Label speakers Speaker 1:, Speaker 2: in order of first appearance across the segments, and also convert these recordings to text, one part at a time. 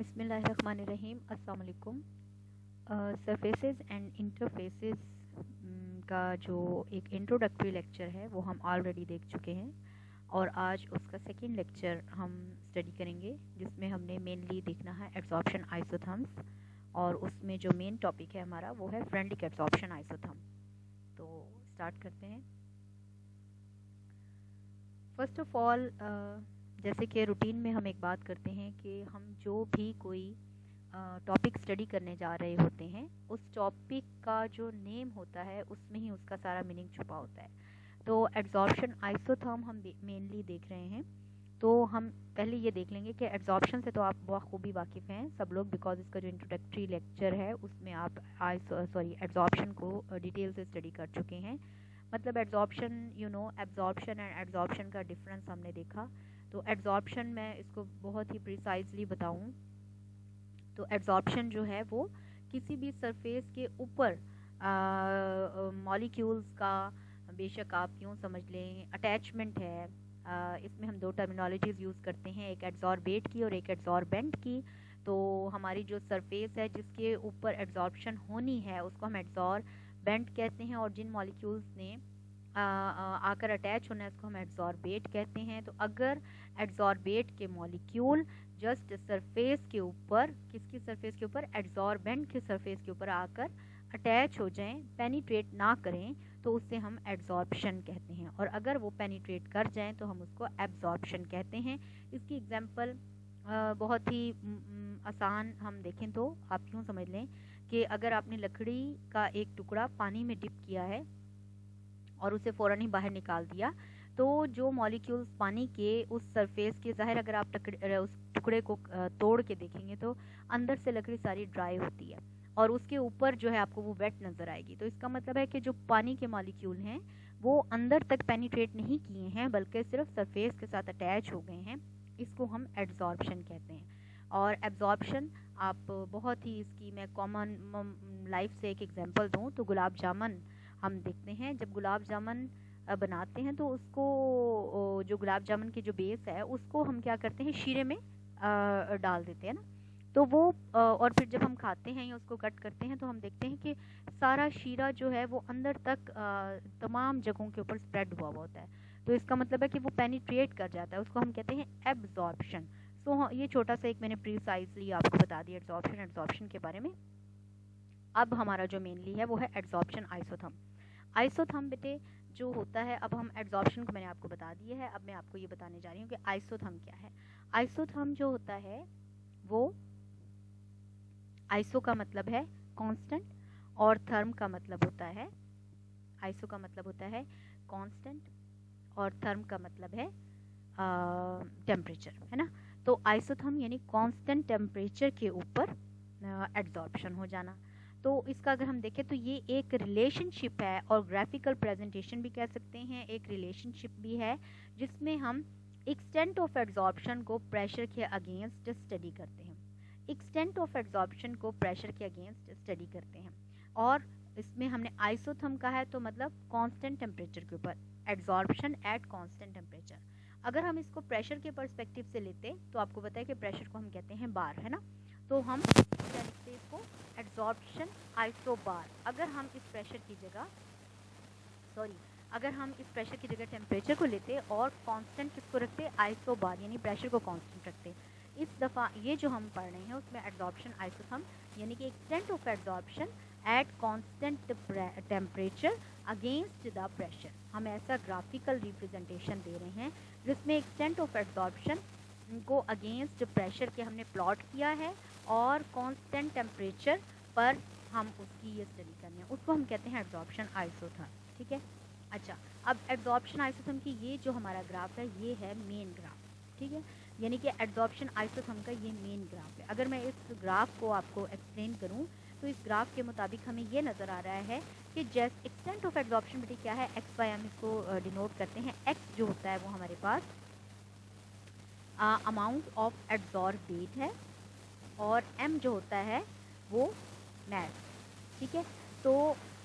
Speaker 1: बिस्मिल्लाहिर्रहमानिर्रहीम। अस्सलाम वालेकुम। सरफेसेस एंड इंटरफेसेस का जो एक इंट्रोडक्टरी लेक्चर है वो हम ऑलरेडी देख चुके हैं और आज उसका सेकंड लेक्चर हम स्टडी करेंगे, जिसमें हमने मेनली देखना है एब्जॉर्प्शन आइसोथर्म्स और उसमें जो मेन टॉपिक है हमारा वो है फ्रेंडलिक एब्जॉर्प्शन आइसोथर्म। तो स्टार्ट करते हैं। फर्स्ट ऑफ ऑल, जैसे कि रूटीन में हम एक बात करते हैं कि हम जो भी कोई टॉपिक स्टडी करने जा रहे होते हैं, उस टॉपिक का जो नेम होता है उसमें ही उसका सारा मीनिंग छुपा होता है। तो एब्जॉर्प्शन आइसोथर्म हम मेनली देख रहे हैं। तो हम पहले ये देख लेंगे कि एब्जॉर्प्शन से तो आप बखूबी वाकिफ़ हैं सब लोग, बिकॉज इसका जो इंट्रोडक्टरी लेक्चर है उसमें आप एब्जॉर्प्शन को डिटेल से स्टडी कर चुके हैं। मतलब एब्जॉर्प्शन, एब्जॉर्प्शन एंड एब्जॉर्प्शन का डिफरेंस हमने देखा। तो एब्जॉर्प्शन मैं इसको बहुत ही प्रिसाइजली बताऊं तो एब्जॉर्प्शन जो है वो किसी भी सरफेस के ऊपर मॉलिक्यूल्स का, बेशक आप यूँ समझ लें अटैचमेंट है। इसमें हम दो टर्मिनोलॉजीज़ यूज़ करते हैं, एक एब्जॉर्बेट की और एक एब्जॉर्बेंट की। तो हमारी जो सरफेस है जिसके ऊपर एब्जॉर्प्शन होनी है उसको हम एब्जॉर्बेंट कहते हैं, और जिन मॉलिक्यूल्स ने आकर अटैच होना है उसको हम एब्जॉर्बेट कहते हैं। तो अगर एब्जॉर्बेट के मॉलिक्यूल जस्ट सरफेस के ऊपर, किसकी सरफेस के ऊपर, एब्जॉर्बेंट की सरफेस के ऊपर आकर अटैच हो जाएं, पेनिट्रेट ना करें, तो उससे हम एब्जॉर्प्शन कहते हैं। और अगर वो पेनिट्रेट कर जाएं तो हम उसको एब्जॉर्प्शन कहते हैं। इसकी एग्जांपल बहुत ही आसान हम देखें तो आप यूँ समझ लें कि अगर आपने लकड़ी का एक टुकड़ा पानी में डिप किया है और उसे फ़ौरन ही बाहर निकाल दिया, तो जो मॉलिक्यूल्स पानी के उस सरफेस के, ज़ाहिर अगर आप उस टुकड़े को तोड़ के देखेंगे तो अंदर से लकड़ी सारी ड्राई होती है और उसके ऊपर जो है आपको वो वेट नज़र आएगी। तो इसका मतलब है कि जो पानी के मॉलिक्यूल हैं वो अंदर तक पेनिट्रेट नहीं किए हैं बल्कि सिर्फ सरफेस के साथ अटैच हो गए हैं। इसको हम एब्जॉर्प्शन कहते हैं। और एब्जॉर्प्शन आप बहुत ही, इसकी मैं कॉमन लाइफ से एक एग्जांपल दूं तो गुलाब जामुन हम देखते हैं, जब गुलाब जामुन बनाते हैं तो उसको, जो गुलाब जामुन की जो बेस है उसको हम क्या करते हैं, शीरे में डाल देते हैं ना। तो वो और फिर जब हम खाते हैं या उसको कट करते हैं तो हम देखते हैं कि सारा शीरा जो है वो अंदर तक तमाम जगहों के ऊपर स्प्रेड हुआ होता है। तो इसका मतलब है कि वो पेनिट्रेट कर जाता है, उसको हम कहते हैं एब्जॉर्प्शन। सो ये छोटा सा एक मैंने प्रीसाइजली आपको बता दिया एब्जॉर्प्शन के बारे में। अब हमारा जो मेनली है वो है एब्जॉर्प्शन आइसोथर्म। आइसोथर्म बेटे जो होता है, अब हम एब्जॉर्प्शन को मैंने आपको बता दिया है, अब मैं आपको ये बताने जा रही हूँ कि आइसोथर्म क्या है। आइसोथर्म जो होता है वो, आइसो का मतलब है कांस्टेंट और थर्म का मतलब होता है, आइसो का मतलब होता है कांस्टेंट और थर्म का मतलब है टेम्परेचर, है ना। तो आइसोथर्म यानी कांस्टेंट टेम्परेचर के ऊपर एब्जॉर्प्शन हो जाना। तो इसका अगर हम देखें तो ये एक रिलेशनशिप है और ग्राफिकल प्रेजेंटेशन भी कह सकते हैं, एक रिलेशनशिप भी है जिसमें हम एक्सटेंट ऑफ एब्जॉर्प्शन को प्रेशर के अगेंस्ट स्टडी करते हैं। एक्सटेंट ऑफ एब्जॉर्प्शन को प्रेशर के अगेंस्ट स्टडी करते हैं, और इसमें हमने आइसोथर्म का है तो मतलब कांस्टेंट टेम्परेचर के ऊपर एब्जॉर्प्शन एट कांस्टेंट टेम्परेचर। अगर हम इसको प्रेशर के पर्सपेक्टिव से लेते तो आपको पता है कि प्रेशर को हम कहते हैं बार, है ना। तो हम क्या लिखते हैं इसको, एब्जॉर्प्शन आइसोबार। अगर हम इस प्रेशर की जगह, अगर हम इस प्रेशर की जगह टेम्परेचर को लेते और कांस्टेंट किसको रखते, आइसोबार, यानी प्रेशर को कांस्टेंट रखते। इस दफ़ा ये जो हम पढ़ रहे हैं उसमें एब्जॉर्प्शन आइसोथर्म यानी कि extent of absorption at constant temperature against the pressure. हम ऐसा ग्राफिकल रिप्रेजेंटेशन दे रहे हैं जिसमें एक्सटेंट ऑफ एब्जॉर्प्शन को अगेंस्ट प्रेशर के हमने प्लॉट किया है और कांस्टेंट टेम्परेचर पर हम उसकी ये स्टडी करनी है, उसको हम कहते हैं एब्जॉर्प्शन आइसोथर्म। ठीक है। अच्छा, अब एब्जॉर्प्शन आइसोथर्म की ये जो हमारा ग्राफ है ये है मेन ग्राफ। ठीक है, यानी कि एब्जॉर्प्शन आइसोथर्म का ये मेन ग्राफ है। अगर मैं इस ग्राफ को आपको एक्सप्लेन करूं तो इस ग्राफ के मुताबिक हमें ये नज़र आ रहा है कि जैसे एक्सटेंट ऑफ एब्जॉर्प्शन बेटे क्या है, एक्स वाई हम इसको डिनोट करते हैं। एक्स जो होता है वो हमारे पास अमाउंट ऑफ एब्जॉर्बेट है और एम जो होता है वो मैस। ठीक है, तो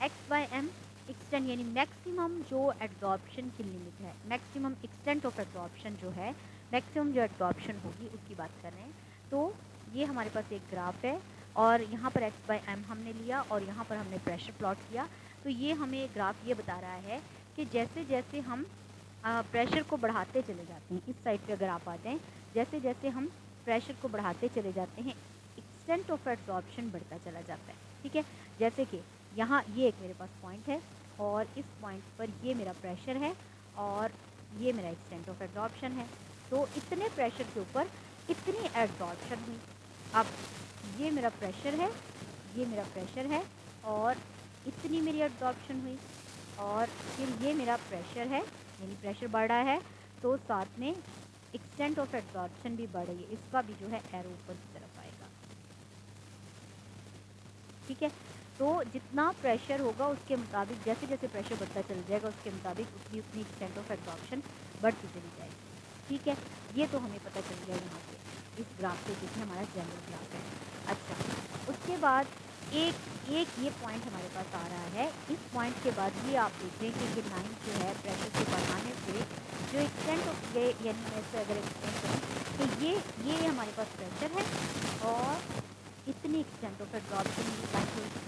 Speaker 1: एक्स बाई एम एक्सटेंट यानी मैक्सिमम जो एब्जॉर्प्शन की लिमिट है, मैक्सिमम एक्सटेंट ऑफ एब्जॉर्प्शन जो है, मैक्सिमम जो एब्जॉर्प्शन होगी उसकी बात कर रहे हैं। तो ये हमारे पास एक ग्राफ है और यहाँ पर x/m हमने लिया और यहाँ पर हमने प्रेशर प्लॉट किया। तो ये हमें ग्राफ ये बता रहा है कि जैसे जैसे हम प्रेशर को बढ़ाते चले जाते हैं, इस साइड पे अगर आप आ जाएं, जैसे जैसे हम प्रेशर को बढ़ाते चले जाते हैं एक्सटेंट ऑफ एब्जॉर्प्शन बढ़ता चला जाता है। ठीक है, जैसे कि यहाँ ये एक मेरे पास पॉइंट है और इस पॉइंट पर ये मेरा प्रेशर है और ये मेरा एक्सटेंट ऑफ एब्जॉर्प्शन है। तो इतने प्रेशर के ऊपर इतनी एब्जॉर्प्शन हुई। अब ये मेरा प्रेशर है, ये मेरा प्रेशर है और इतनी मेरी एब्जॉर्प्शन हुई और फिर ये मेरा प्रेशर है, यानी प्रेशर बढ़ रहा है तो साथ में एक्सटेंट ऑफ एब्जॉर्प्शन भी बढ़ रही है। इसका भी जो है एरो ऊपर की तरफ आएगा। ठीक है, तो जितना प्रेशर होगा उसके मुताबिक जैसे जैसे प्रेशर बढ़ता चल जाएगा उसके मुताबिक उतनी उतनी एक्सटेंट ऑफ एब्जॉर्प्शन बढ़ती चली जाएगी। ठीक है, ये तो हमें पता चल गया यहाँ पे इस ग्राफ से, देखिए हमारा जनरल ग्राफ है। अच्छा, उसके बाद एक ये पॉइंट हमारे पास आ रहा है। इस पॉइंट के बाद ये आप देखें कि ये लाइन जो है प्रेशर को बढ़ाने से जो एक्सटेंट ऑफ ये, यानी मैं से अगर एक्सटेंड करूँ तो ये हमारे पास प्रेशर है और इतनी एक्सटेंट ऑफ एब्जॉर्प्शन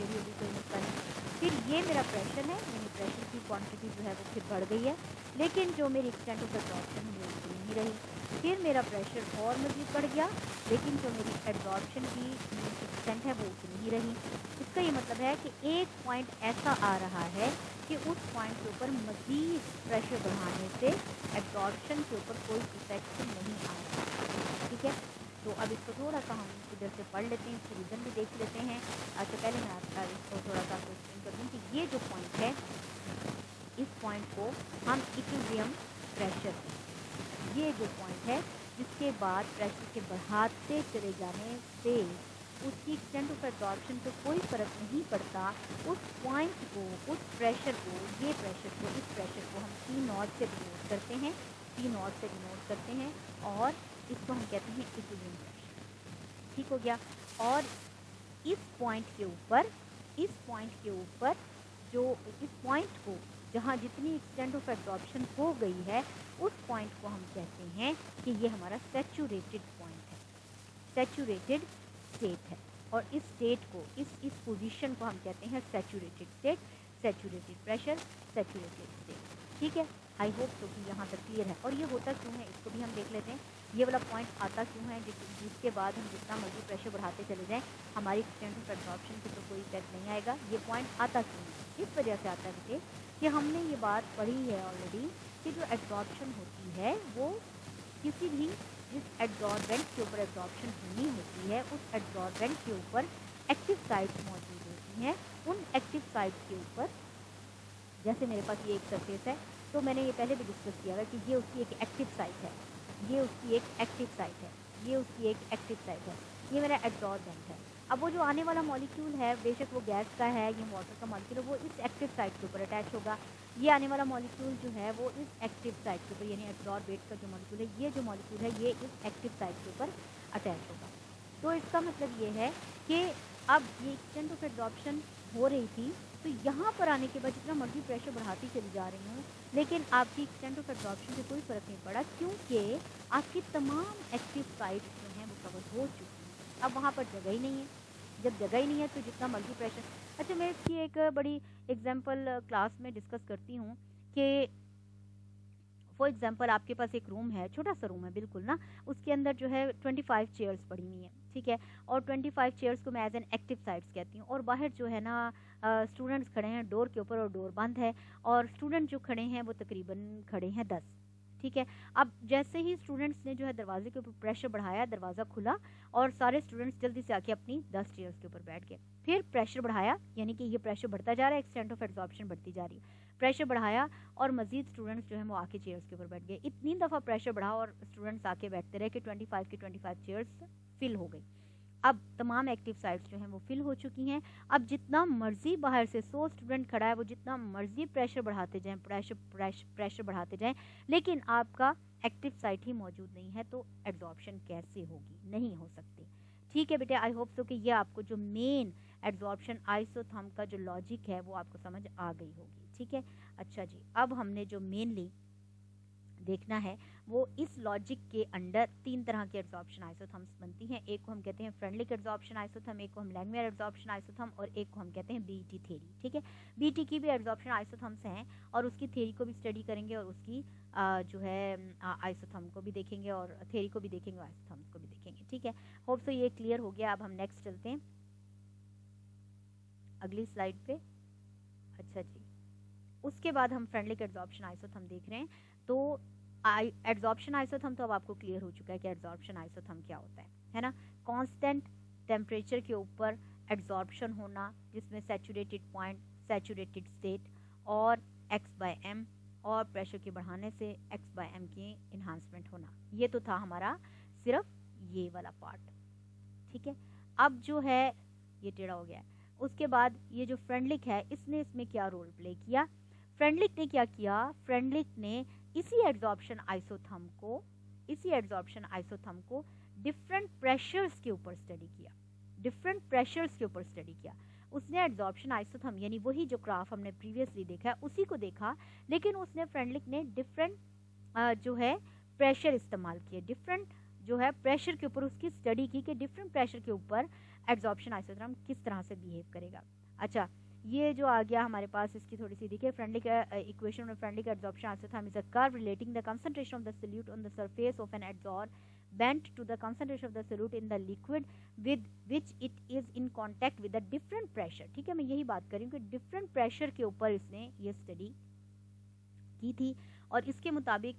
Speaker 1: होगी कोई मसला नहीं। फिर ये मेरा प्रेशर है, यानी प्रेशर की क्वांटिटी जो है वो फिर बढ़ गई है, लेकिन जो मेरी एक्सटेंट ऑफ एब्जॉर्प्शन है वो उतनी नहीं रही। फिर मेरा प्रेशर और मज़ीद बढ़ गया, लेकिन जो मेरी एब्जॉर्प्शन की एक्सटेंट है वो उतनी ही रही। इसका ये मतलब है कि एक पॉइंट ऐसा आ रहा है कि उस पॉइंट के ऊपर मज़ीद प्रेशर बढ़ाने से एब्जॉर्प्शन के ऊपर कोई इफेक्ट नहीं आ रहा। ठीक है, तो अब इसको थोड़ा सा हम इधर से पढ़ लेते हैं, इसको रीज़न भी देख लेते हैं। अच्छा, पहले मैं आपका इसको थोड़ा सा एक्सप्लेन कर दूँ कि ये जो पॉइंट है, इस पॉइंट को हम इक्विलिब्रियम प्रेशर, ये जो पॉइंट है जिसके बाद प्रेशर के बढ़ाते चले जाने से उसकी एक्सटेंट ऑफ एब्जॉर्प्शन को कोई फ़र्क नहीं पड़ता, उस पॉइंट को, उस प्रेशर को, ये प्रेशर को, इस प्रेशर को हम P0 से डिनोट करते हैं, P0 से डिनोट करते हैं और इसको हम कहते हैं इक्विलिब्रियम प्रेशर। ठीक हो गया। और इस पॉइंट के ऊपर जो इस पॉइंट को जहाँ जितनी एक्सटेंट ऑफ एब्जॉर्प्शन हो गई है उस पॉइंट को हम कहते हैं कि ये हमारा सैचुरेटेड पॉइंट है, सैचुरेटेड स्टेट है। और इस स्टेट को, इस पोजीशन को हम कहते हैं saturated state, saturated pressure, saturated state. ठीक है, आई होप तो कि यहाँ तक क्लियर है। और ये होता क्यों है इसको भी हम देख लेते हैं। ये वाला पॉइंट आता क्यों है जिसके बाद हम जितना मर्जी प्रेशर बढ़ाते चले जाएं हमारी एक्सटेंट ऑफ एब्जॉर्प्शन के तो कोई इफेक्ट नहीं आएगा। ये पॉइंट आता क्यों है? इस वजह से आता है बेटे कि हमने ये बात पढ़ी है ऑलरेडी कि जो एब्जॉर्प्शन होती है वो किसी भी जिस एब्जॉर्बेंट के ऊपर एब्जॉर्प्शन होनी होती है उस एब्जॉर्बेंट के ऊपर एक्टिव साइट्स मौजूद होती हैं। उन एक्टिव साइट्स के ऊपर, जैसे मेरे पास ये एक सरफेस है तो मैंने ये पहले भी डिस्कस किया है कि ये उसकी एक एक्टिव साइट है, ये उसकी एक एक्टिव साइट है, ये उसकी एक एक्टिव साइट है, ये मेरा एब्जॉर्बेंट है। अब वो जो आने वाला मॉलिक्यूल है, बेशक वो गैस का है या वाटर का मॉलिक्यूल है, वो इस एक्टिव साइट के ऊपर अटैच होगा। ये आने वाला मॉलिक्यूल जो है वो इस एक्टिव साइट के ऊपर, यानी एब्जॉर्बेट का जो मॉलिक्यूल है, ये जो मॉलिक्यूल है ये इस एक्टिव साइट के ऊपर अटैच होगा। तो इसका मतलब ये है कि अब ये एक्सटेंट ऑफ एब्जॉर्प्शन हो रही थी तो यहाँ पर आने के बाद जितना मर्जी प्रेशर बढ़ाती चली जा रही हूँ, लेकिन आपकी एक्सटेंट ऑफ एब्जॉर्प्शन से कोई फ़र्क नहीं पड़ा क्योंकि आपकी तमाम एक्टिव साइट्स जो हैं वो कवर हो चुकी हैं। अब वहाँ पर जगह ही नहीं है। जब जगह ही नहीं है तो जितना मर्जी प्रेशर। अच्छा, मैं इसकी एक बड़ी एग्जांपल क्लास में डिस्कस करती हूँ कि फॉर एग्जांपल आपके पास एक रूम है, छोटा सा रूम है बिल्कुल ना, उसके अंदर जो है 25 चेयर्स पड़ी हुई हैं। ठीक है, और 25 चेयर्स को मैं एज एन एक्टिव साइट्स कहती हूँ। और बाहर जो है ना स्टूडेंट्स खड़े हैं डोर के ऊपर और डोर बंद है और स्टूडेंट जो खड़े हैं वो तकरीबन खड़े हैं 10। ठीक है, अब जैसे ही स्टूडेंट्स ने जो है दरवाजे के ऊपर प्रेशर बढ़ाया, दरवाज़ा खुला और सारे स्टूडेंट्स जल्दी से आके अपनी 10 चेयर्स के ऊपर बैठ गए। फिर प्रेशर बढ़ाया, यानी कि ये प्रेशर बढ़ता जा रहा है, एक्सटेंट ऑफ एब्जॉर्प्शन बढ़ती जा रही है। प्रेशर बढ़ाया और मजीद स्टूडेंट्स जो है वो आके चेयर्स के ऊपर बैठ गए। इतनी दफ़ा प्रेशर बढ़ा और स्टूडेंट्स आके बैठते रहे कि 25 की 25 चेयर्स फिल हो गई। अब तमाम एक्टिव साइट्स जो हैं वो फिल हो चुकी हैं। अब जितना मर्जी बाहर से 100 स्टूडेंट खड़ा है, वो जितना मर्जी प्रेशर बढ़ाते जाएं, प्रेशर बढ़ाते जाएं, लेकिन आपका एक्टिव साइट ही मौजूद नहीं है, तो एब्जॉर्प्शन कैसे होगी? नहीं हो सकती। ठीक है बेटे, आई होप सो कि ये आपको जो मेन एब्जॉर्प्शन आइसोथर्म का जो लॉजिक है वो आपको समझ आ गई होगी। ठीक है, अच्छा जी, अब हमने जो मेनली देखना है वो इस लॉजिक के अंडर 3 तरह की एड्सॉर्प्शन आइसोथर्म्स बनती हैं। एक को हम कहते हैं फ्रेंडलिक एड्सॉर्प्शन आइसोथर्म, एक को हम लैंगमुइर एड्सॉर्प्शन आइसोथर्म और एक को हम कहते हैं बीटी थ्योरी। ठीक है, बीटी की भी एड्सॉर्प्शन आइसोथर्म्स हैं और उसकी थ्योरी को भी स्टडी करेंगे और उसकी जो है आइसोथर्म को भी देखेंगे और थ्योरी को भी देखेंगे और आइसोथर्म्स को भी देखेंगे। ठीक है, होप सो ये क्लियर हो गया। अब हम नेक्स्ट चलते हैं अगली स्लाइड पे। अच्छा जी, उसके बाद हम फ्रेंडलिक एड्सॉर्प्शन आइसोथर्म देख रहे हैं। तो एड्सॉर्प्शन आइसोथर्म तो अब आपको क्लियर हो चुका है कि एड्सॉर्प्शन आइसोथर्म क्या होता है ना। कांस्टेंट टेम्परेचर के ऊपर एड्सॉर्प्शन होना जिसमें सैचुरेटेड पॉइंट, सैचुरेटेड स्टेट और x/m और प्रेशर के बढ़ाने से x/m की इन्हांसमेंट होना। ये तो था हमारा सिर्फ ये वाला पार्ट। ठीक है, अब जो है ये टेढ़ा हो गया है। उसके बाद ये जो फ्रेंडलिक है इसने इसमें क्या रोल प्ले किया। फ्रेंडलिक ने क्या किया, फ्रेंडलिक ने इसी एड्सॉर्प्शन आइसोथर्म को डिफरेंट प्रेशर्स के ऊपर स्टडी किया, डिफरेंट प्रेशर्स के ऊपर स्टडी किया। उसने एड्सॉर्प्शन आइसोथर्म यानी वही जो ग्राफ हमने प्रीवियसली देखा है उसी को देखा, लेकिन उसने फ्रेंडलिक ने डिफरेंट जो है प्रेशर इस्तेमाल किए, डिफरेंट जो है प्रेशर के ऊपर उसकी स्टडी की कि डिफरेंट प्रेशर के ऊपर एड्सॉर्प्शन आइसोथर्म किस तरह से बिहेव करेगा। अच्छा, ये जो आ गया हमारे पास, इसकी थोड़ी सी देखिए। फ्रेंडलिक इक्वेशन में Freundlich adsorption isotherm is a curve relating the concentration of the solute on the surface of an adsorbent to the concentration of the solute in the liquid with which it is in contact with a different pressure। ठीक है, मैं यही बात कर रही हूँ कि different pressure के ऊपर इसने ये स्टडी की थी और इसके मुताबिक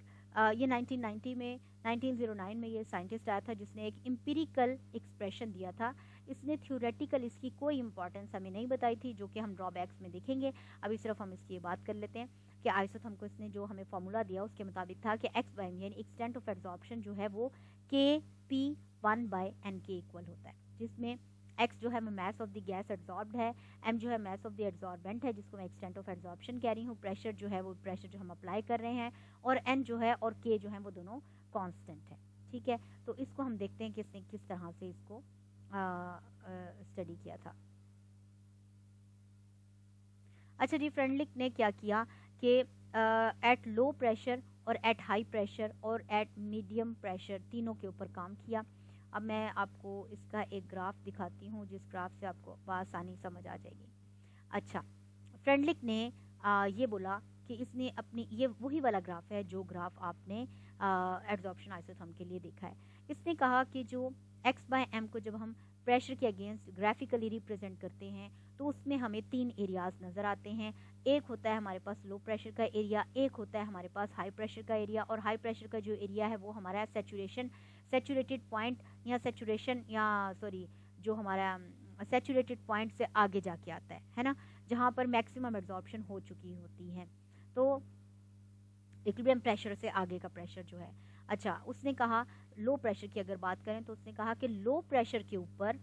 Speaker 1: ये 1909 में ये साइंटिस्ट आया था जिसने एक एम्पिरिकल एक्सप्रेशन दिया था। इसने थ्योरेटिकल इसकी कोई इंपॉर्टेंस हमें नहीं बताई थी, जो कि हम ड्रॉबैक्स में देखेंगे। अभी सिर्फ हम इसकी बात कर लेते हैं कि आइसोथर्म को इसने जो हमें फॉर्मूला दिया उसके मुताबिक था कि x/m यानी एक्सटेंट ऑफ एड्सॉर्प्शन जो है वो Kp1/n के इक्वल होता है, जिसमें x जो है mass of the gas adsorbed है, m जो है मैस ऑफ द एड्सॉर्बेंट है जिसको मैं एक्सटेंट ऑफ एड्सॉर्प्शन कह रही हूँ, प्रेशर जो है वो प्रेशर जो हम अप्लाई कर रहे हैं और n जो है और k जो है वो दोनों कांस्टेंट है। ठीक है, तो इसको हम देखते हैं कि इसने किस तरह से इसको स्टडी किया था। अच्छा जी, फ्रेंडलिक ने क्या किया कि एट लो प्रेशर और एट हाई प्रेशर और एट मीडियम प्रेशर तीनों के ऊपर काम किया। अब मैं आपको इसका एक ग्राफ दिखाती हूँ जिस ग्राफ से आपको आसानी समझ आ जाएगी। अच्छा, फ्रेंडलिक ने ये बोला कि इसने अपनी, ये वही वाला ग्राफ है जो ग्राफ आपने एड्सॉर्प्शन आइसोथर्म के लिए देखा है। इसने कहा कि जो x/m को जब हम प्रेशर के अगेंस्ट ग्राफिकली रिप्रेजेंट करते हैं तो उसमें हमें 3 एरियाज नज़र आते हैं। एक होता है हमारे पास लो प्रेशर का एरिया, एक होता है हमारे पास हाई प्रेशर का एरिया, और हाई प्रेशर का जो एरिया है वो हमारा सैचुरेटेड पॉइंट या जो हमारा सैचुरेटेड पॉइंट से आगे जाके आता है ना, जहाँ पर मैक्सिमम एब्जॉर्प्शन हो चुकी होती है। तो इक्विलिब्रियम प्रेशर से आगे का प्रेशर जो है। अच्छा, उसने कहा लो प्रेशर की अगर बात करें तो उसने कहा कि लो प्रेशर के ऊपर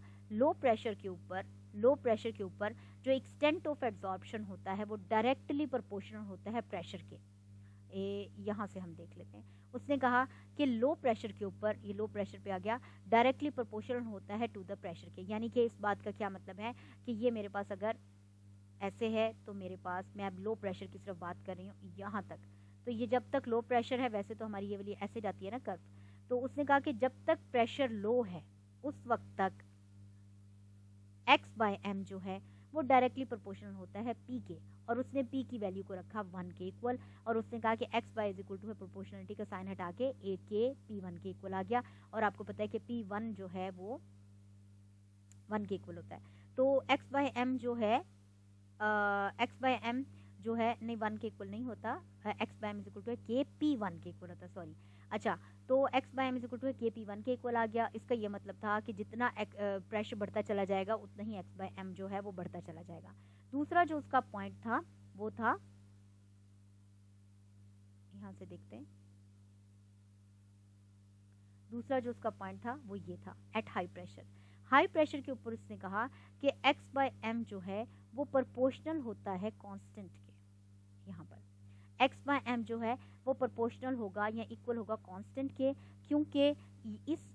Speaker 1: जो एक्सटेंट ऑफ एब्जॉर्प्शन होता है वो डायरेक्टली प्रोपोर्शनल होता है प्रेशर के। यहाँ से हम देख लेते हैं। उसने कहा कि लो प्रेशर के ऊपर, ये लो प्रेशर पे आ गया, डायरेक्टली प्रोपोर्शनल होता है टू द प्रेशर के। यानी कि इस बात का क्या मतलब है कि ये मेरे पास अगर ऐसे है तो मेरे पास, मैं अब लो प्रेशर की सिर्फ बात कर रही हूँ यहाँ तक, तो ये जब तक लो प्रेशर है, वैसे तो हमारी ये वाली ऐसे जाती है ना कर्व, तो उसने कहा कि जब तक प्रेशर लो है उस वक्त तक x/m जो है वो डायरेक्टली प्रोपोर्शनल होता है p के, और उसने p की वैल्यू को रखा 1 के इक्वल, और उसने कहा कि x/y इज इक्वल टू है प्रोपोर्शनलिटी का साइन हटा के a के p1 के इक्वल आ गया, और आपको पता है कि p1 जो है वो 1 के इक्वल होता है। तो x/m जो है x/m जो है नहीं 1 के इक्वल नहीं होता, x/m is equal to k p1 के इक्वल होता है, सॉरी। अच्छा, तो x/m is equal to k p1 के इक्वल आ गया। इसका ये मतलब था कि जितना प्रेशर बढ़ता चला जाएगा उतना ही x/m जो है वो बढ़ता चला जाएगा। दूसरा जो उसका पॉइंट था वो था, यहाँ से देखते हैं, दूसरा जो उसका पॉइंट था वो ये था at high pressure. High pressure के ऊपर उसने कहा कि x/m जो है वो प्रोपोर्शनल होता है कांस्टेंट के। यहाँ पर एक्स बाय एम जो है वो प्रोपोर्शनल होगा या इक्वल होगा कांस्टेंट के, क्योंकि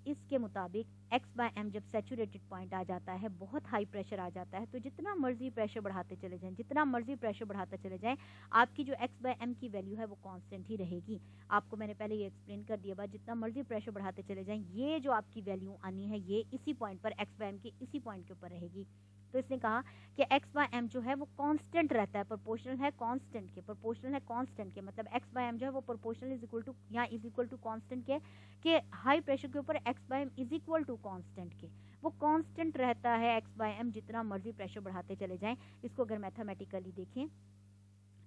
Speaker 1: इसके मुताबिक एक्स बाय एम जब सैचुरेटेड पॉइंट आ जाता है, बहुत हाई प्रेशर आ जाता है, तो जितना मर्जी प्रेशर बढ़ाते चले जाएं, जितना मर्जी प्रेशर बढ़ाते चले जाएं, आपकी जो एक्स बाय एम की वैल्यू है वो कांस्टेंट ही रहेगी। आपको मैंने पहले ये एक्सप्लेन कर दिया, जितना मर्जी प्रेशर बढ़ाते चले जाएं, ये जो आपकी वैल्यू आनी है ये इसी पॉइंट पर एक्स बाय एम के इसी पॉइंट के ऊपर रहेगी। तो इसने कहा कि एक्स बाय एम जो है वो कांस्टेंट रहता है, प्रोपोर्शनल है कांस्टेंट के, प्रोपोर्शनल है कांस्टेंट के, मतलब एक्स बाय एम जो है वो प्रोपोर्शनल इज इक्वल टू यहाँ is equal to constant K high pressure के ऊपर X by M is equal to constant K, वो कांस्टेंट रहता है एक्स बाय एम जितना मर्जी प्रेशर बढ़ाते चले जाएं। इसको अगर मैथमेटिकली देखें,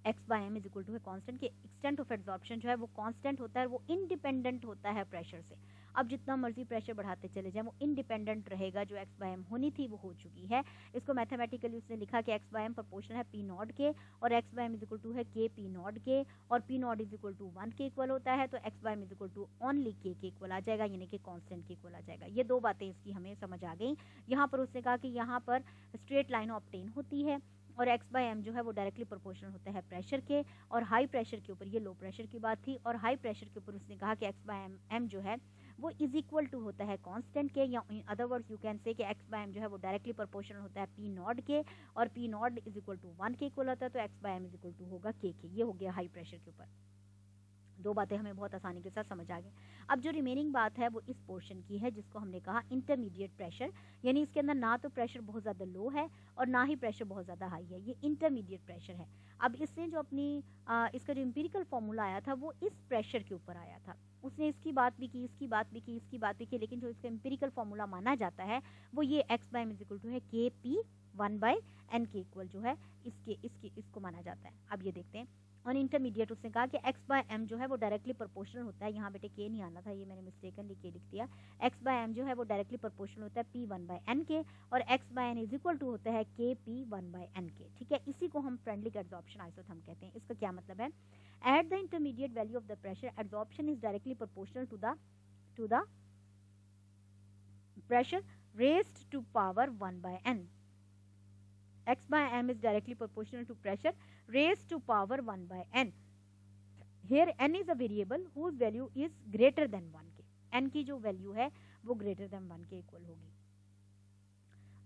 Speaker 1: X by M is equal to है constant K, extent of absorption जो है वो कांस्टेंट होता है, वो इंडिपेंडेंट होता है प्रेशर से। अब जितना मर्जी प्रेशर बढ़ाते चले जाएं वो इंडिपेंडेंट रहेगा, जो एक्स बाय एम होनी थी वो हो चुकी है। इसको मैथमेटिकली उसने लिखा कि एक्स बाय एम प्रोपोर्शनल है पी नॉट के, और X by M is equal to है के पी नॉट के, और P naught is equal to 1 K equal होता है, तो X by M is equal to only K equal आ जाएगा, यानी कि कांस्टेंट के इक्वल आ जाएगा। ये दो बातें इसकी हमें समझ आ गई। यहाँ पर उसने कहा कि यहाँ पर स्ट्रेट लाइन ऑब्टेन होती है, और एक्स बाय एम जो है वो डायरेक्टली प्रोपोर्शनल होता है प्रेशर के, और हाई प्रेशर के ऊपर, ये लो प्रेशर की बात थी, और हाई प्रेशर के ऊपर उसने कहा कि एक्स बाय एम जो है वो इज इक्वल टू होता है कांस्टेंट के, या in other words you can say कि एक्स बाय एम जो है वो डायरेक्टली प्रोपोर्शनल होता है पी नॉट के, और P naught is equal to 1 K equal होता है, तो X by M is equal to होगा के। ये हो गया हाई प्रेशर के ऊपर। दो बातें हमें बहुत आसानी के साथ समझ आ गई। अब जो रिमेनिंग बात है वो इस पोर्शन की है जिसको हमने कहा इंटरमीडिएट प्रेशर, यानी इसके अंदर ना तो प्रेशर बहुत ज़्यादा लो है और ना ही प्रेशर बहुत ज़्यादा हाई है, ये इंटरमीडिएट प्रेशर है। अब इसने जो अपनी इसका जो एम्पिरिकल फॉर्मूला आया था वो इस प्रेशर के ऊपर आया था। उसने इसकी बात भी की, इसकी बात भी की, इसकी बात भी की, लेकिन जो इसका एम्पिरिकल फॉर्मूला माना जाता है वो ये X by M is equal to है K P 1 by N K equal जो है इसको माना जाता है। अब ये देखते हैं ऑन इंटरमीडिएट, उसने कहा कि एक्स बाय एम जो है वो डायरेक्टली प्रोपोर्शनल होता है, यहाँ बेटे के नहीं आना था, ये मैंने मिस्टेकनली के लिख दिया। एक्स बाय एम जो है वो डायरेक्टली प्रोपोर्शनल होता है पी 1 बाय एन के, और X by N is equal to होता है के पी 1 बाय एन के। ठीक है, इसी को हम फ्रेंडली एब्जॉर्प्शन आइसोथर्म कहते हैं। इसका क्या मतलब है? At the intermediate value of the pressure absorption is directly proportional to the pressure raised to power 1 by n. X by m is directly proportional to pressure raised to power 1 by n. Here n is a variable whose value is greater than 1 के, n की जो value है वो greater than 1 K equal होगी।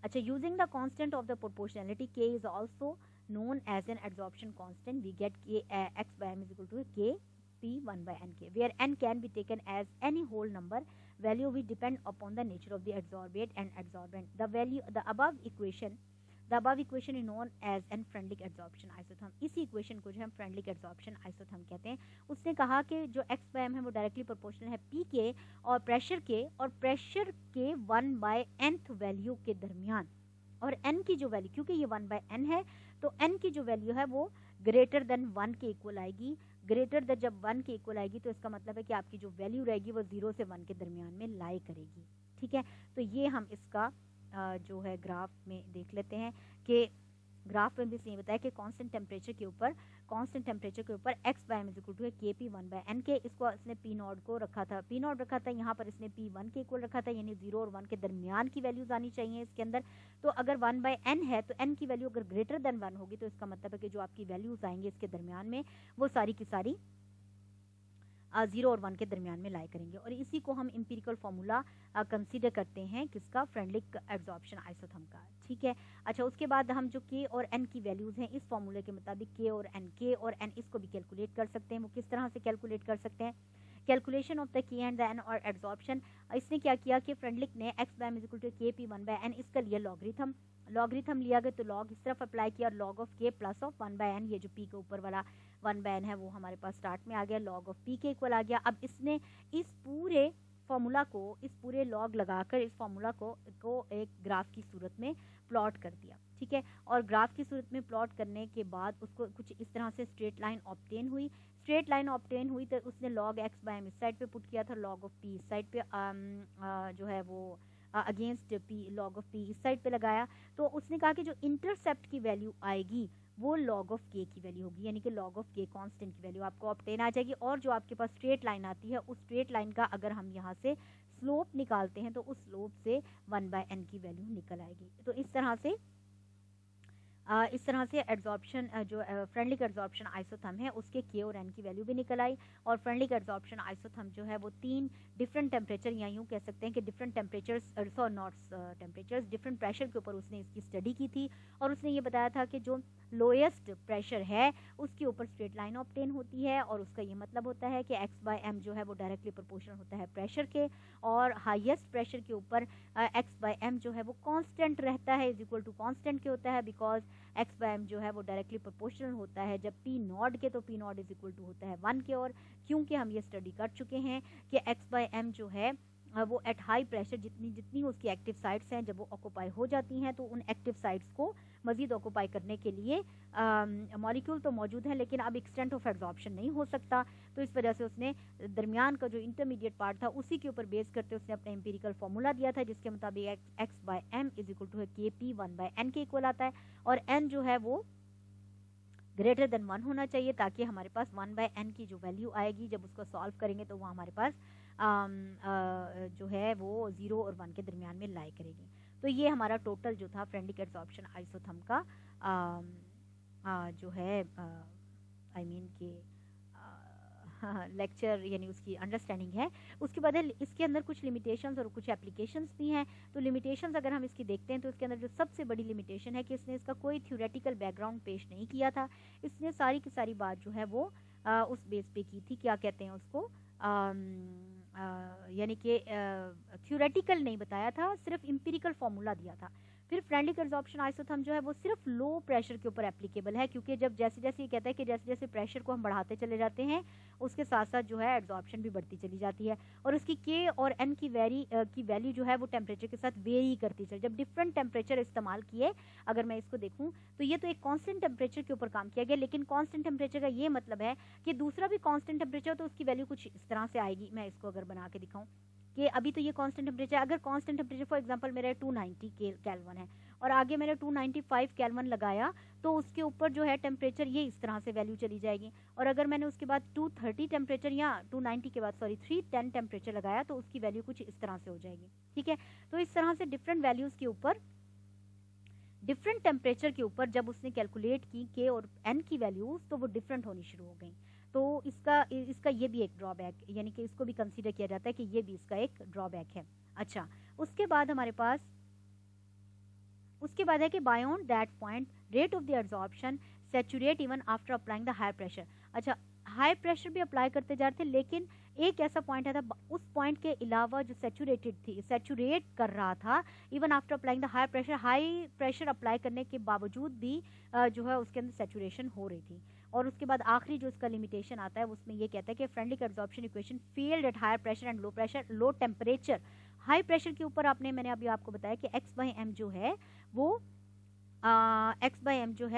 Speaker 1: अच्छा, using the constant of the proportionality k is also known as an adsorption constant, we get k x by m is equal to k p 1 by n k, where n can be taken as any whole number value which depend upon the nature of the adsorbate and adsorbent. The above equation is known as an Freundlich adsorption isotherm. इसी equation को जो हम Freundlich adsorption isotherm कहते हैं। उसने कहा कि जो x by m है वो डायरेक्टली प्रोपोर्शनल है p के और प्रेशर के 1 बाय nth वैल्यू के दरमियान, और n की जो वैल्यू, क्योंकि ये 1 बाय n है तो n की जो वैल्यू है वो ग्रेटर देन 1 के इक्वल आएगी। ग्रेटर देन जब 1 के इक्वल आएगी तो इसका मतलब है कि आपकी जो वैल्यू रहेगी वो 0 से 1 के दरमियान में लाई करेगी। ठीक है, तो ये हम इसका जो है ग्राफ में देख लेते हैं कि ग्राफ में भी सही बताया कि कांस्टेंट टेम्परेचर के ऊपर X by M is equal to है के पी 1 बाय एन के। इसको इसने पी नॉट को रखा था यहाँ पर इसने पी 1 के इक्वल रखा था, यानी 0 और 1 के दरमियान की वैल्यूज आनी चाहिए इसके अंदर। तो अगर 1 बाय एन है तो एन की वैल्यू अगर ग्रेटर देन 1 होगी तो इसका मतलब है कि जो आपकी वैल्यूज आएंगे इसके दरमियान में वो सारी की सारी 0 और 1 के दरमियान में लाई करेंगे, और इसी को हम एम्पिरिकल फार्मूला कंसीडर करते हैं किसका? फ्रेंडलिक एब्जॉर्प्शन आइसोथर्म का। ठीक है, अच्छा, उसके बाद हम जो के और एन की वैल्यूज हैं इस फार्मूले के मुताबिक के और एन इसको भी कैलकुलेट कर सकते हैं। वो किस तरह से कैलकुलेट कर सकते हैं? Calculation of the K and the N और एब्जॉर्प्शन। इसने क्या किया कि फ्रेंडलिक ने X by M is equal to K P 1 by N, इसका लिया लॉगरिथम लिया गया, तो लॉग इस तरफ अप्लाई किया, लॉग ऑफ के प्लस ऑफ 1 बाय एन, ये जो पी के ऊपर वाला 1 बाय एन है वो हमारे पास स्टार्ट में आ गया, लॉग ऑफ पी के इक्वल आ गया। अब इसने इस पूरे फॉर्मूला को, इस पूरे लॉग लगाकर इस फॉर्मूला को एक ग्राफ की सूरत में प्लॉट कर दिया। ठीक है, और ग्राफ की सूरत में प्लॉट करने के बाद उसको कुछ इस तरह से स्ट्रेट लाइन ऑब्टेन हुई तो उसने लॉग एक्स बाय एम इस साइड पे पुट किया था, लॉग ऑफ पी इस साइड पे जो है वो against P, log of P इस साइड पे लगाया। तो उसने कहा कि जो इंटरसेप्ट की वैल्यू आएगी वो लॉग ऑफ के की वैल्यू होगी, यानी कि लॉग ऑफ के कांस्टेंट की वैल्यू आपको ऑब्टेन आ जाएगी। और जो आपके पास स्ट्रेट लाइन आती है उस स्ट्रेट लाइन का अगर हम यहाँ से स्लोप निकालते हैं तो उस स्लोप से 1 बाय एन की वैल्यू निकल आएगी। तो इस तरह से इस तरह से एड्जॉर्प्शन जो फ्रेंडली एड्जॉर्प्शन आइसोथर्म है उसके के और एन की वैल्यू भी निकल आई। और फ्रेंडली एड्जॉर्प्शन आइसोथर्म जो है वो 3 डिफरेंट टेम्परेचर या यूँ कह सकते हैं कि different temperatures not temperatures different pressure के ऊपर उसने इसकी स्टडी की थी। और उसने ये बताया था कि जो लोएस्ट प्रेशर है उसके ऊपर स्ट्रेट लाइन ऑब्टेन होती है, और उसका ये मतलब होता है कि x/m जो है वो डायरेक्टली प्रोपोर्शनल होता है प्रेशर के, और हाईएस्ट प्रेशर के ऊपर x/m जो है वो कांस्टेंट रहता है, इज इक्वल टू कांस्टेंट के होता है, बिकॉज x/m जो है वो डायरेक्टली प्रोपोर्शनल होता है जब p नॉट के, तो p naught is equal to होता है 1 के। और क्योंकि हम ये स्टडी कर चुके हैं कि x/m जो है वो एट हाई प्रेशर जितनी उसकी एक्टिव साइट्स हैं जब वो ऑक्यूपाई हो जाती हैं तो उन एक्टिव साइट्स को मजीद ऑक्यूपाई करने के लिए मॉलिक्यूल तो मौजूद हैं, लेकिन अब एक्सटेंट ऑफ एब्जॉर्प्शन नहीं हो सकता। तो इस वजह से उसने दरमियान का जो इंटरमीडिएट पार्ट था उसी के ऊपर बेस करते उसने अपना एम्पिरिकल फार्मूला दिया था, जिसके मुताबिक x/m is equal to kp 1/n के इक्वल आता है, और n जो है वो ग्रेटर देन 1 होना चाहिए, ताकि हमारे पास 1/n की जो वैल्यू आएगी जब उसको सॉल्व करेंगे तो वो हमारे पास जो है वो 0 और 1 के दरमियान में लाई करेगी। तो ये हमारा टोटल जो था फ्रेंडली एड्जॉर्प्शन आइसोथर्म का जो है आई मीन के लेक्चर यानी उसकी अंडरस्टैंडिंग है। उसके बाद इसके अंदर कुछ लिमिटेशंस और कुछ एप्लीकेशंस भी हैं। तो लिमिटेशंस अगर हम इसकी देखते हैं तो इसके अंदर जो सबसे बड़ी लिमिटेशन है कि इसने इसका कोई थ्योरेटिकल बैकग्राउंड पेश नहीं किया था। इसने सारी की सारी बात जो है वो उस बेस पे की थी, क्या कहते हैं उसको, यानी कि थ्योरेटिकल नहीं बताया था, सिर्फ एम्पिरिकल फार्मूला दिया था। फिर फ्रेंडली एड्जॉर्प्शन आइसोथर्म जो है वो सिर्फ लो प्रेशर के ऊपर एप्लीकेबल है, क्योंकि जब जैसे जैसे ये कहता है कि जैसे जैसे प्रेशर को हम बढ़ाते चले जाते हैं उसके साथ साथ जो है एड्जॉर्प्शन भी बढ़ती चली जाती है, और उसकी के और एन की वैल्यू जो है वो टेम्परेचर के साथ वेरी करती चली। जब डिफरेंट टेम्परेचर इस्तेमाल किए, अगर मैं इसको देखूँ तो ये तो एक कॉन्स्टेंट टेम्परेचर के ऊपर काम किया गया, लेकिन कॉन्स्टेंट टेम्परेचर का ये मतलब है कि दूसरा भी कॉन्स्टेंट टेम्परेचर तो उसकी वैल्यू कुछ इस तरह से आएगी। मैं इसको अगर बना के दिखाऊँ कि अभी तो ये कांस्टेंट टेम्परेचर, अगर कांस्टेंट टेम्परेचर फॉर एग्जांपल मेरा 290 केल्विन है और आगे मैंने 295 केल्विन लगाया, तो उसके ऊपर जो है टेम्परेचर ये इस तरह से वैल्यू चली जाएगी। और अगर मैंने उसके बाद 230 टेम्परेचर या 290 के बाद 310 टेम्परेचर लगाया तो उसकी वैल्यू कुछ इस तरह से हो जाएगी। ठीक है, तो इस तरह से डिफरेंट वैल्यूज के ऊपर डिफरेंट टेम्परेचर के ऊपर जब उसने कैलकुलेट की के और एन की वैल्यूज, तो वो डिफरेंट होनी शुरू हो गई। तो इसका ये भी एक ड्रॉबैक, यानी कि इसको भी कंसीडर किया जाता है कि ये भी इसका एक ड्रॉबैक है। अच्छा, उसके बाद हमारे पास है कि beyond that point rate of the absorption saturate even after applying the high pressure. अच्छा, हाई प्रेशर भी अप्लाई करते जा रहे थे, लेकिन एक ऐसा पॉइंट था उस पॉइंट के अलावा जो सैचुरेट कर रहा था even after applying the high pressure apply करने के बावजूद भी जो है उसके अंदर सैचुरेशन हो रही थी। और उसके बाद आखिरी जो इसका लिमिटेशन आता है उसमें ये कहता है कि Freundlich absorption equation failed at higher pressure and low temperature. High pressure के ऊपर मैंने अभी आपको बताया कि x/m जो है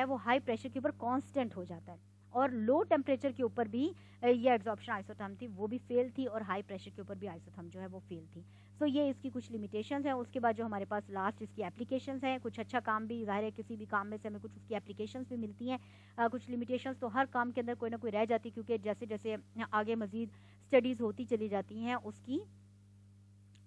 Speaker 1: वो हाई प्रेशर के ऊपर कांस्टेंट हो जाता है, और लो टेम्परेचर के ऊपर भी ये एब्जॉर्प्शन आइसोथर्म थी वो भी फेल थी, और हाई प्रेशर के ऊपर भी आइसोथर्म जो है वो फेल थी। सो ये इसकी कुछ लिमिटेशंस हैं। उसके बाद जो हमारे पास लास्ट इसकी एप्लीकेशंस हैं, कुछ अच्छा काम भी, ज़ाहिर है किसी भी काम में से हमें कुछ उसकी एप्लीकेशंस भी मिलती हैं, कुछ लिमिटेशंस तो हर काम के अंदर कोई ना कोई रह जाती, क्योंकि जैसे जैसे आगे मज़ीद स्टडीज़ होती चली जाती हैं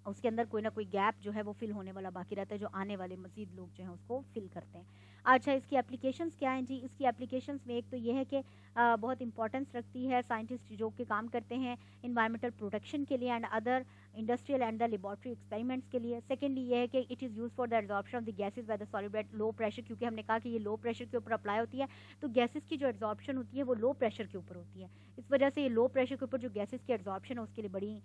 Speaker 1: उसके अंदर कोई ना कोई गैप जो है वो फिल होने वाला बाकी रहता है, जो आने वाले मजीद लोग जो हैं उसको फिल करते हैं। अच्छा, इसकी एप्लीकेशंस क्या हैं जी? इसकी एप्लीकेशंस में एक तो ये है कि बहुत इंपॉर्टेंस रखती है साइंटिस्ट जो के काम करते हैं इन्वायरमेंटल प्रोटेक्शन के लिए and other industrial and the laboratory experiments के लिए। सेकेंडली ये है कि it is use for the absorption of the gases by the solid at low pressure, क्योंकि हमने कहा कि ये लो प्रेशर के ऊपर अप्लाई होती है, तो गैसेज की जो एब्जॉर्प्शन होती है वो लो प्रेशर के ऊपर होती है। इस वजह से ये लो प्रेशर के ऊपर जो गैसेज की एब्जॉर्प्शन है उसके लिए बड़ी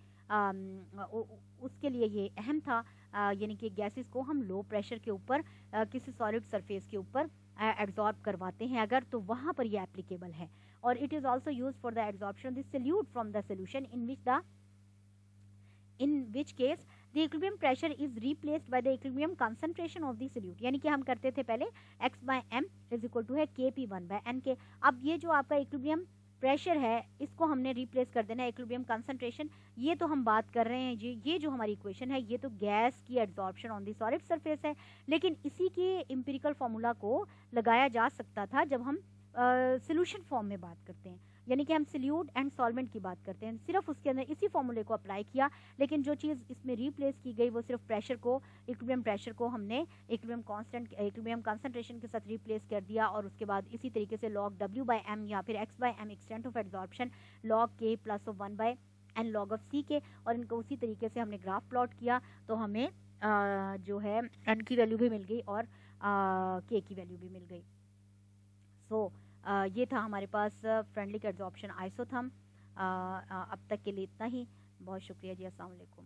Speaker 1: उसके लिए ये अहम था, यानी कि गैसेस को हम लो प्रेशर के ऊपर किसी सॉलिड सरफेस के ऊपर एब्जॉर्ब करवाते हैं अगर, तो वहाँ पर ये एप्लीकेबल है। और it is also use for the absorption the solute from the solution in which case the equilibrium pressure is replaced by the equilibrium concentration of the solute। यानी कि हम करते थे पहले x/m इज इक्वल टू है kp 1/n के। अब ये जो आपका इक्विलिब्रियम प्रेशर है इसको हमने रिप्लेस कर देना है इक्विलिब्रियम कंसंट्रेशन। ये तो हम बात कर रहे हैं जी, ये जो हमारी इक्वेशन है ये तो गैस की absorption on the solid surface है, लेकिन इसी के एम्पिरिकल फार्मूला को लगाया जा सकता था जब हम सोल्यूशन फॉर्म में बात करते हैं। यानी कि हम सल्यूट एंड सॉल्वेंट की बात करते हैं, सिर्फ उसके अंदर इसी फॉर्मूले को अप्लाई किया, लेकिन जो चीज़ इसमें रिप्लेस की गई वो सिर्फ प्रेशर को, इक्विलिब्रियम प्रेशर को हमने इक्विलिब्रियम कॉन्सेंट्रेशन के साथ रिप्लेस कर दिया, और उसके बाद इसी तरीके से log W/m या फिर x/m extent of absorption log K plus of 1/n log of C के, और इनको उसी तरीके से हमने ग्राफ प्लॉट किया तो हमें जो है n की वैल्यू भी मिल गई और K की वैल्यू भी मिल गई। सो ये था हमारे पास फ्रेंडली एब्जॉर्प्शन आइसोथर्म। अब तक के लिए इतना ही, बहुत शुक्रिया जी, अस्सलाम वालेकुम।